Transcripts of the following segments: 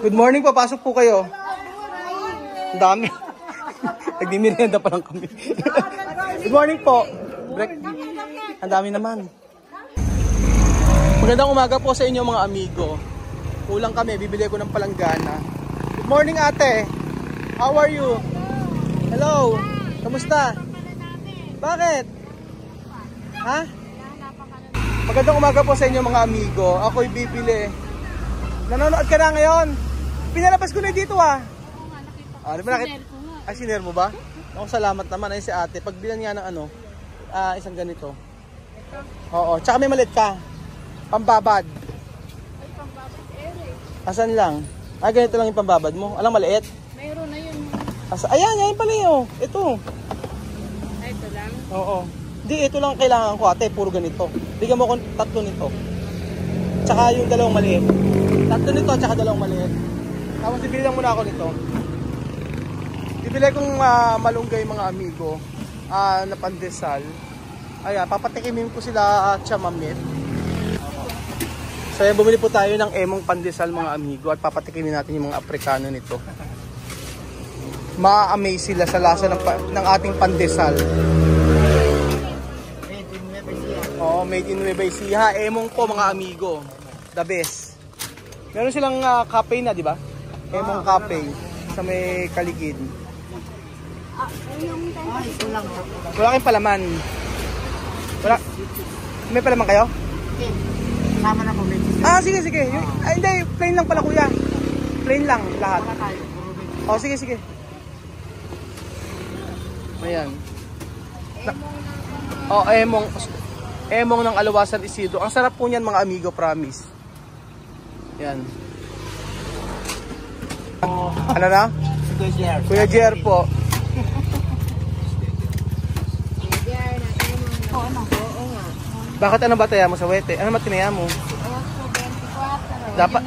Good morning, papasok po kayo. Ang dami. Nagmimerienda pa lang kami. Good morning po. Ang dami naman. Magandang umaga po sa inyo mga amigo. Kulang kami, bibili ko ng palanggana. Good morning ate. How are you? Hello. Kamusta? Bakit? Ha? Magandang umaga po sa inyo mga amigo. Ako'y bibili. Nanonood ka na ngayon? Pinalabas ko na dito ah. Di ba nakita? Ay, sinare mo ba? Ako salamat naman. Ay si ate. Pagbilan nga ng ano, isang ganito. Oo. Tsaka may malit ka. Pambabad. Ay, pambabad ere. Asan lang? Ganito lang yung pambabad mo. Alang maliit? Mayroon na yun. Ayan, yan pala yun. Ito. Ay, ito lang? Oo. Di, ito lang kailangan ko ate. Puro ganito. Bigyan mo ko 3 nito. Tsaka yung 2 maliit. 3 nito, tsaka 2 maliit. Tapos bibili lang muna ako nito. Bibili kong malunggay mga amigo. Na pandesal. Ayan, papatikimin ko sila chamamit. So, bumili po tayo ng emong pandesal mga amigo at papatikimin natin yung mga Aprikano nito. Ma-amaze sila sa lasa ng ating pandesal. Oh, made in Nueva Ecija. Emong po mga amigo. The best. Meron silang cafe na, di ba? Emong cafe sa may Kaligid. Wala kayong palaman. Wala. May palaman kayo? Sama na po, sige. Hindi, plain lang pala kuya. Plain lang lahat. Sige. Ayan. Emong ng Alawasan Isidro. Ang sarap po niyan mga amigo, promise. Yan. Ano na? Kuya Jer po. Bakit ano ba taya mo sa wete? Ano matinaya mo? Dapat.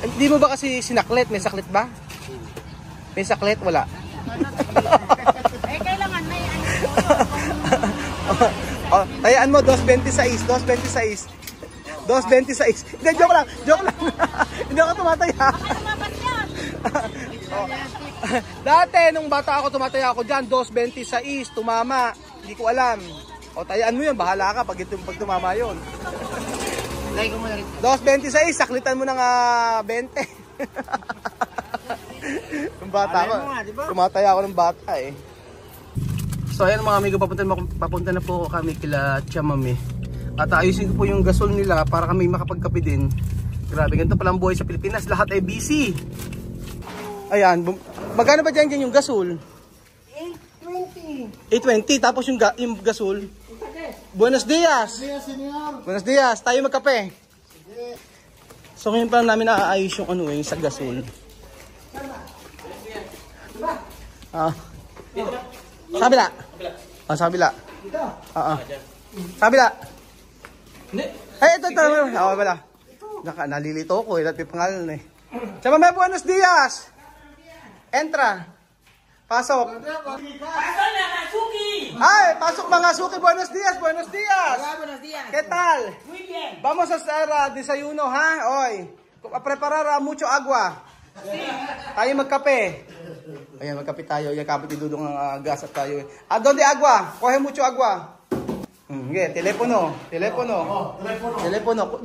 Hindi mo ba kasi sinaklit? May saklit ba? May saklit? Wala. Kailangan may Tayaan mo, 2.26. 2.26. Hindi, joke lang. Hindi ako tumataya. Dati, nung bata ako, tumataya ako dyan, 2.26, tumama. Hindi ko alam. Tayaan mo yun, bahala ka pag tumama yun. 2.26, saklitan mo ng 20. Yung bata ako, tumataya ako ng bata eh. So ayan mga amigo, papunta na po kami kila Chamame. At ayusin ko po yung gasol nila para kami makapagkape din. Grabe, ganito palang buhay sa Pilipinas, lahat ay busy. Ayan, magkano ba dyan yung gasol? 820. 820, tapos yung gasol? Buenos dias! Buenos dias, tayo magkape. So ngayon pa namin naaayos yung ano yung sa gasol. Sa kabila. Sa kabila. Sa kabila. Ay, ito. Wala. Nalilito ko. Ilat yung pangalan eh. Chamame, buenos dias. Entra. Pasok. Ay, pasok mga suki. Buenos dias. Buenos dias. ¿Qué tal? Muy bien. Vamos a hacer desayuno, ha? Hoy. A preparar mucho agua. Tayo magkape. Ayan, magkape tayo. Yakapit idudong ang gas at tayo. Donde agua? Coge mucho agua. Telepono.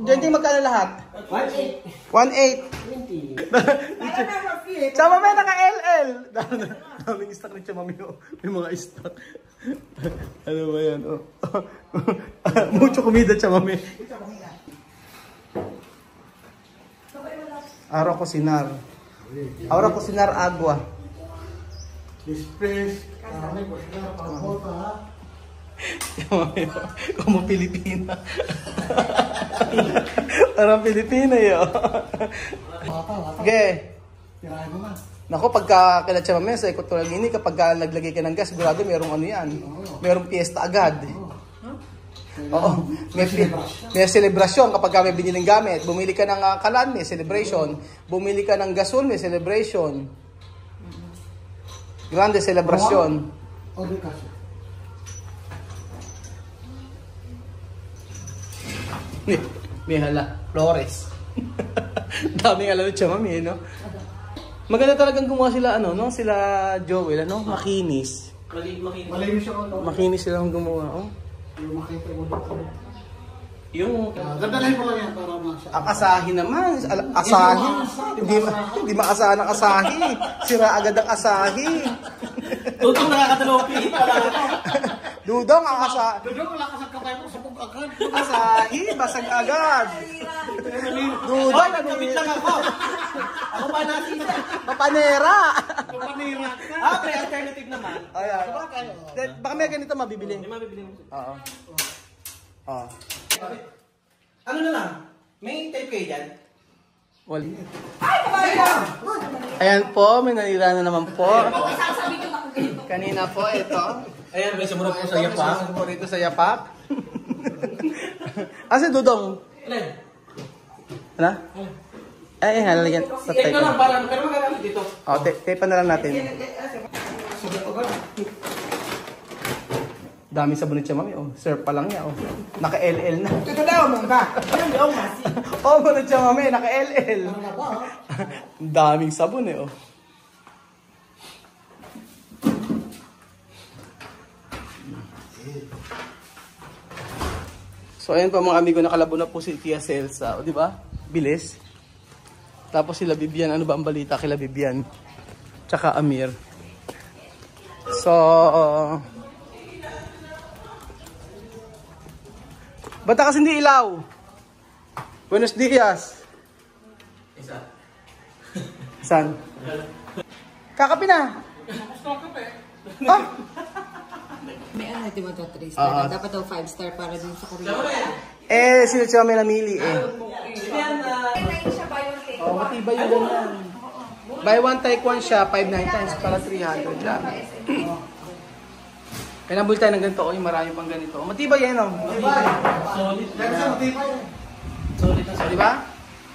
Diyan din magkano lahat? 1.8. 1.8. Chamame, naka-LL. Daming stock ng Chamame. May mga stock. Ano ba yan? Mucho comida, Chamame. Araw cocinar. Ahora cocinar agua. Después, cocinar pampota, ha? Como Pilipina. Parang Pilipina yun. Okay. Tirahin mo na. Naku, pagka kila Chamame sa Equatorial Guinea, kapag naglagay ka ng gas, sigurado merong ano yan. Merong piyesta agad. Oo. May celebration kapag may biniling gamit. Bumili ka ng kalan, may celebration. Bumili ka ng gasol, may celebration. Grande celebration. May hala. Flores. Daming alam siya, mami, no? Maganda talagang gumawa sila, ano, no? Sila Joel, ano? Makinis. Malinis siya ko. Makinis silang gumawa, oh. Yung makita mo dito. Yung Gandalahin mo lang yan para masya. ang asahi naman, asahi. Hindi maasahan ang asahi. Sira agad ang asahi. Tutong nakakatalopi pala ako. Dudong ang asahi. Dudong wala ka sa kapay mo sa agad. Asahi, basag agad. Dudong, Nagkabit lang ako. Ako ba natin? papanera. Panira ka. Ah, may alternative naman. Ayan. Baka may ganito mabibili. Hindi mabibili mo. Oo. Oo. Ano na lang? May tape kayo dyan? Wala. Ayan po, may nanira na naman po. Kanina po, ito. Ayan, may sumunod po sa yapak. Po rito sa yapak. Asa Dudong? Ilan? Ano? Ay, halalagyan. Tape ko lang para, pero magagamit dito. O, tape na lang natin. Dami sabon siya, mami. Oh, sir pa lang niya. Oh. Naka-LL na. Ito daw mong ka. Ayun daw masi. Oh, bunod siya, mami. Naka-LL. Daming sabon eh. Oh. So, ayan pa mga amigo. Nakalabo na po si Tia Celsa. O, di ba? Bilis. Tapos sila Bibian. Ano ba ang balita kila Bibian? Tsaka Amir. So, ba't kasi hindi ilaw? Buenos dias. Isa. Saan? Kakapi na. Ah? May ano, di ba ito 3 star? Dapat daw 5 star para din sa Korea. Sino siya may namili eh. Yan, Oh, matibay yung ganyan. Buy one, take one siya, 5.9 times para 300 lang. Kaya nabuli tayo ng ganito, yung marami pang ganito. Matibay yan, oh. solid Dahil sa matibay. Solid na So, solid. di ba?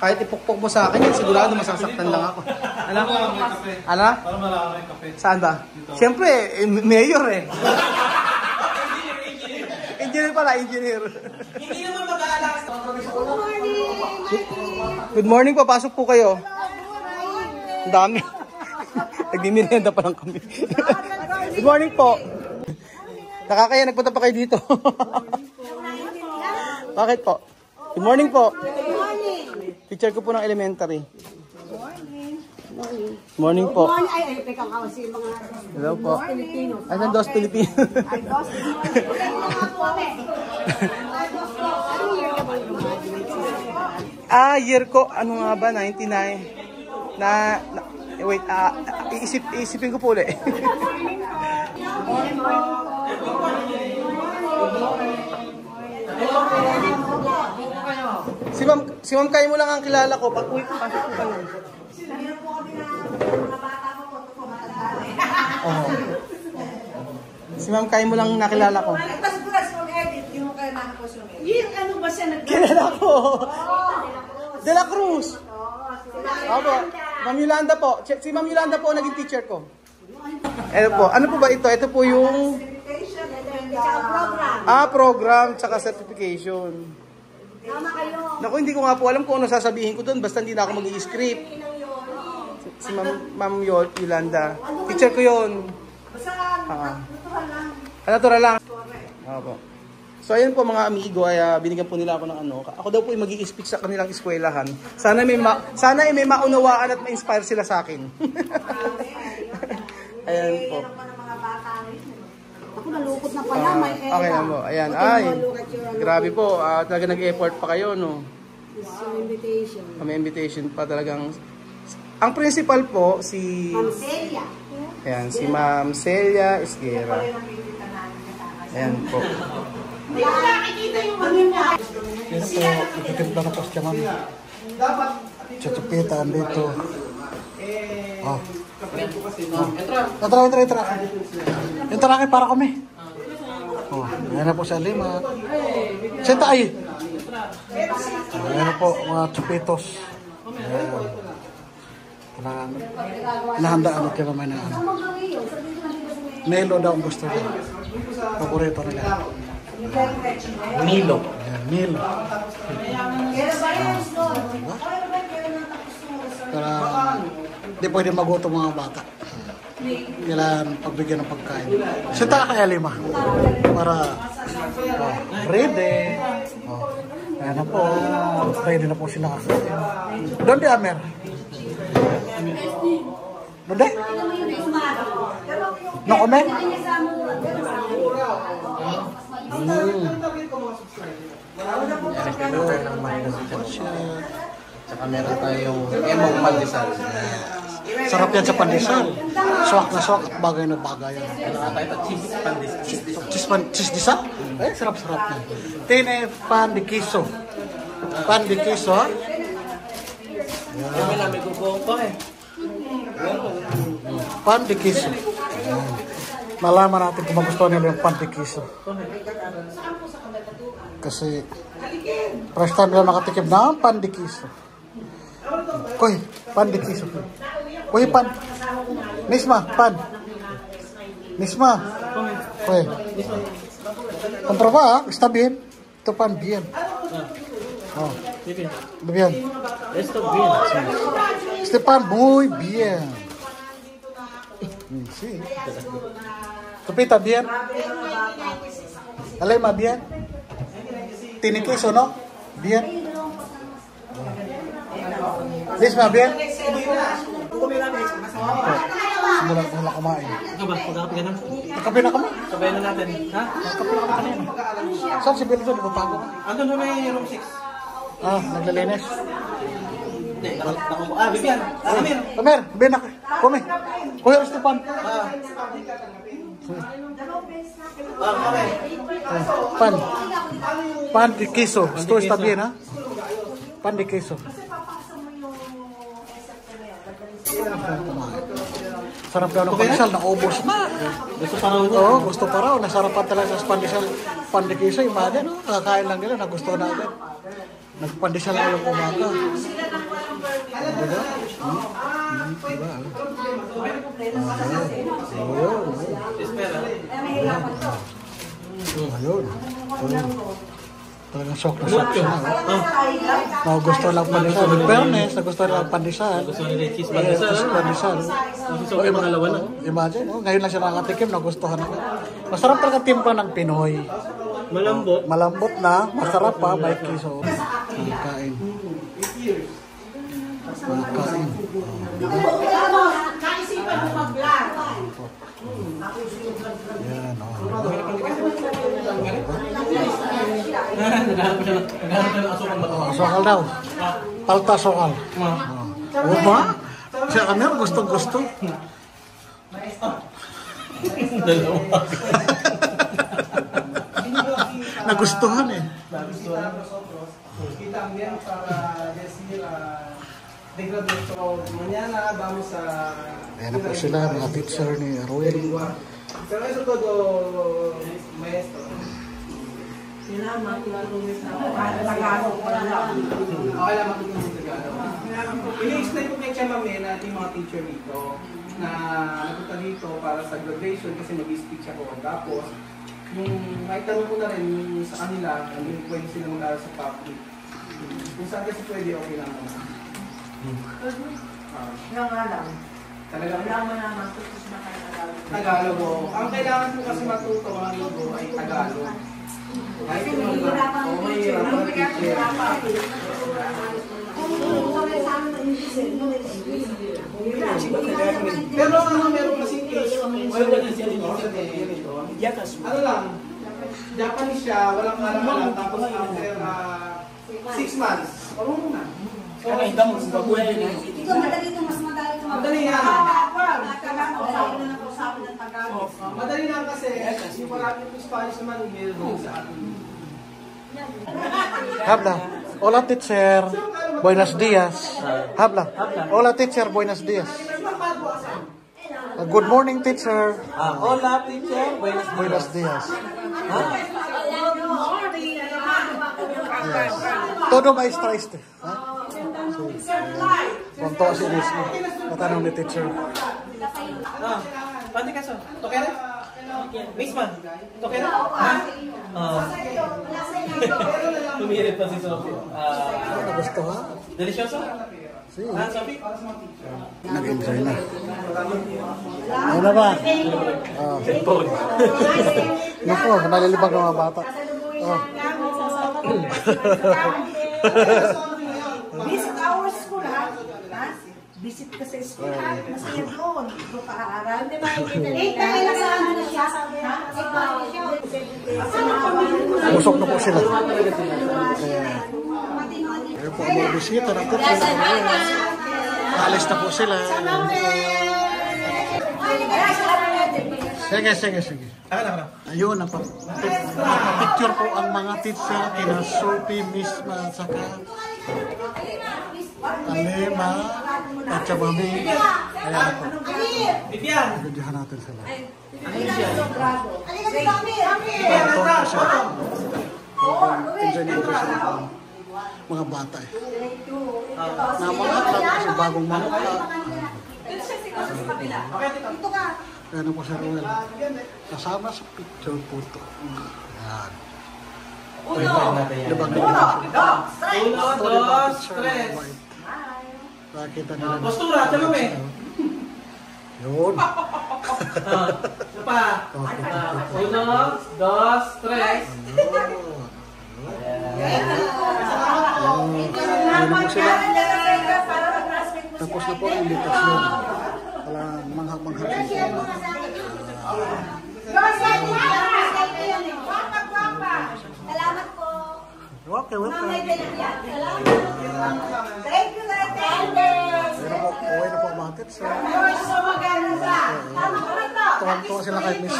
Kahit ipukpok mo sa akin yan, sigurado masasaktan lang ako. Ano? Ano? Para marami kape. Saan ba? Siyempre, mayor eh. Engineer pala, engineer. Hindi naman mag-aalakas. Good morning, papasok po kayo. Ang dami. Nagmimerienda pa lang kami. Good morning po. Nakakaya, nagpunta pa kayo dito. Bakit po? Good morning po. Teacher ko po ng elementary. Morning po. Ay, teka ka kasi mga Hello po. Pilipino. Asan dos Pilipino? Ay, dos. Anong year ka ba graduate? Year ko, ano nga ba, 99. Wait, isipin ko po ulit. Si Ma'am Kay mo lang ang kilala ko. Pag-uwi ko, pasok ko kayo. Oo. Si Ma'am Kay mo lang nakilala ko. Year, ano ba siya Kilala ko. De La Cruz. Opo. Ma'am Yolanda po. Si Ma'am Yolanda po naging teacher ko. Ano po? Ano po ba ito? Ito po yung program tsaka certification. Naku, hindi ko nga po alam kung ano sasabihin ko doon. Basta hindi na ako mag-i-script. Si Ma'am Yolanda. Teacher ko yun. Natural lang. Opo. So ayan po mga amigo, ay binigyan po nila ako ng ano. Ako daw po ay mag-i-speak sa kanilang eskwelahan. Sana may maunawaan at ma-inspire sila sa akin. Ayan po. Ako nalukot na pala, may era. Okay na po. Ayan. Ay, grabe po. Talaga nag-effort pa kayo, no? Invitation. May invitation pa talagang. Ang principal po, si... Ma'am Celia. Ayan, si Ma'am Celia Esguera. Ayan po. Hindi ko nakikita yung kanina. Yan po, ipikit na tapos siya mami. Chuchupitan dito. Oh. Itra. Ito na kayo para kami. Oh, ayan na po sa lima. Senta ay. Ayan na po, mga chupitos. Ayan. Nahandaan natin naman na ano. Nelo daw ang gusto niya. Paborito nila. Milo. Ayan, Nilo. Hindi pwede magutom mga bata. Kailangan pagbigyan ng pagkain. Sinta ka kaya lima. Para ready. Ayan na po. Ready na po sila kakain. Doon di Amer? Doon di? No comment? Tsaka meron tayong emong pandesal. Sarap yan sa pandesal. Swak na swak at bagay na bagay. Meron tayo cheese pandesal. Cheese disa? Eh, sarap-sarap yan. Tine pan de queso. Pan de queso, ha? May lamig ko po eh. Pan de queso. Malaman natin kung magustuhan nila yung pan de queso. Kasi first time nila nakatikim na pan de queso. Koy, pan de queso. Koy, pan. Nisma, pan. Nisma. Koy. Compra ba, ha? Está bien. Ito pan, bien. Oh. Bien. Esto bien. Este pan, muy bien. Sí. Tupita, bien. Alema, bien. Tiene queso, ¿no? Bien. Lisma, bien. Simulan ko na kumain. Ito ba? Magkakapi ka na? Nagkape na kami. Sabayan na natin. Ha? Nagkape na kami kanina. Saan si Bilzo? Di ba bago ka? Andun na may room 6. Naglalinis. Hindi, nakupo. Bibian. Amir. Amer, ben ako. Kumi. Kuya Esteban. Okay. Pan. Pan de queso. Esto está bien, ha? Pan de queso. Sarap daw ng pandesal, naubos na. Gusto pa raw niya. Oo, gusto pa raw. Nasarapan talaga sa pandesal. Pan de queso, imagine, no? Kakain lang nila, nagusto na agad. Nagpandesal na yung umaga. Diba? Diba? Ayun. Talagang shock na shock siya. Nagusto lang pandesal. In fairness, nagusto lang pandesal. Gusto nila yung cheese pandesal. Cheese pandesal. Gusto ko yung pangalawa na. Imagine, ngayon lang siya nakatikim, nagustuhan na. Masarap talaga timpla ng Pinoy. Malambot. Malambot na, masarap pa, may kiso. Kain. Kain. Kaisipan mo mag-vlog. Yan, Naghahanap ko siya ng asukal ba? Sokal daw. Palta sokal. Oo ba? Siya kami, gusto-gusto. Dalawa. Nagustuhan eh. Kita bien para decir degradado mañana vamos a Ayan na po sila, mga teacher ni Ruel. pero eso todo maestro Sila matutulungan sa Tagalog pa lang. okay lang matutulong sa Tagalog ini-explain ko kay Chema Men at yung mga teacher dito na nagpunta dito para sa graduation kasi mag-speech ako tapos yung maitanong ko na rin yung sa kanila hindi pwede sila mag-aral sa public kung saan kasi pwede okay lang naman Yung nga lang. talaga Wala mo naman tutos na kayo Tagalog. Tagalog o. Ang kailangan mo kasi matuto mga linggo ay Tagalog. Kahit Kasi yung may mga hirapan ang teacher. mahirap Ano ang kaya teacher. hirapan? Kung kami sa amin ng English, Pero meron kasi case, wala na siya dito. Ano lang, Japanese siya, walang alam-alam, tapos after 6 months, marunong na. Ikaw madali ito, mas madali ito. Madali yan. Tagalog, sabi na nakausapin ng Tagalog. Madali lang kasi, yung marami yung Spanish naman, meron sa atin. Habla. Hola teacher. Buenos días. Habla. Hola teacher, buenos días. Good morning teacher. Hola teacher, Buenos días. Todo maestra este. Punto si Disney. Natanong ni teacher. Pati kaso, tokere? Misman, tokere? Tumirit pa si Sophie. Ano gusto ha? Delicioso? See? Sabi, para sa mga teacher. Nag-enjoy na. Ano na ba? Naku, nalilibag ng mga bata. Visit our school, ha? Visit ka sa school, ha? Masaya doon. Doon ka aaral. Kailan sa ano na siya? Busog na po sila. Ayun po ang mga bisita ng teacher. Alis na po sila. Sige. Ayun, picture po ang mga teacher, kina Sophie, Miss Ma, saka Alema, at sa Mami. Ayan po. Videohan natin sila. Enjoy nyo po sila. Mga bata eh. Namangat lang kasi bagong mamukha. Ayan po si Ruel. Kasama sa picture po ito. Ayan. Libag na Uno, dos, tres. Nakita nila. Postura, tama mo eh. Yun. Ano pa? Uno, dos, tres. Tapos na po ang invitation. Wala manghang-manghang. Salamat po. Okay, welcome. Thank you, Uwi na po ang mga kids. Tuwan-tuwa sila kay Miss.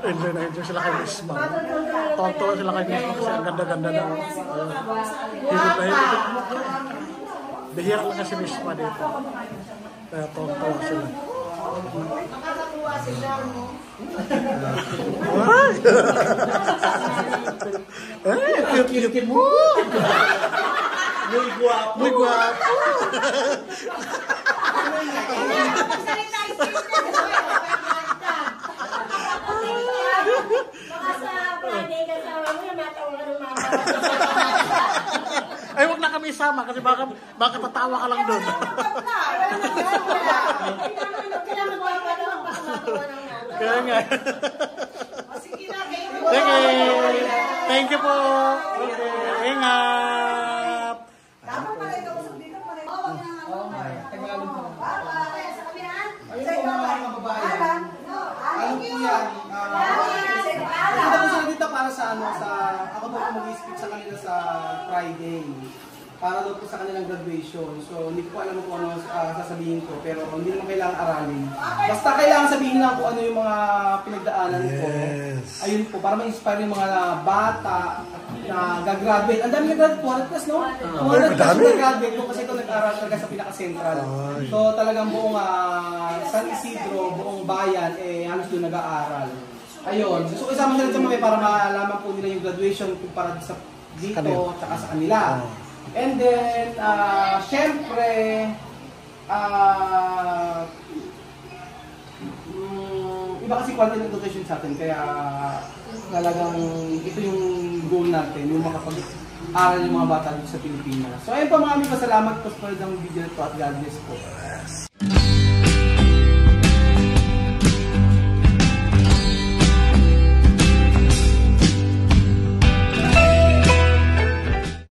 Enjoy sila kay Miss Ma. Tuwan-tuwa sila kay Miss Ma kasi ang ganda-ganda na. Hilot na hilot. Bihira lang kasi Miss Ma dito. Kaya tuwan-tuwa sila. Cute mo. Muy guwapo. Ay, wag na kami isama kasi baka tatawa ka lang doon. Kaya nga. Sige. Thank you po. Okay. Ingat. Ayun po mga kababayan. Ano po yan? Dito po sila dito para sa ano, ako po mag-speak sa kanila sa Friday. Para daw po sa kanilang graduation. So, hindi ko alam kung ano sasabihin ko. Pero hindi naman kailangan aralin. Basta kailangan sabihin lang kung ano yung mga pinagdaanan ko. Ayun po, para ma-inspire yung mga bata na gagraduate. Ang dami nag-graduate, 200 plus, no? 200 plus nag-graduate ko kasi ito nag-aral talaga sa pinaka-central. So, talagang buong San Isidro, buong bayan, halos doon nag-aaral. Ayun. So, isama sila sa mga para maalaman po nila yung graduation kumpara sa dito, tsaka sa kanila. And then, syempre, iba kasi quality ng education sa atin, kaya talagang ito yung goal natin, yung makapag-aral yung mga bata dito sa Pilipinas. So ayun po mga amigo, salamat po sa ng video ito at God bless po.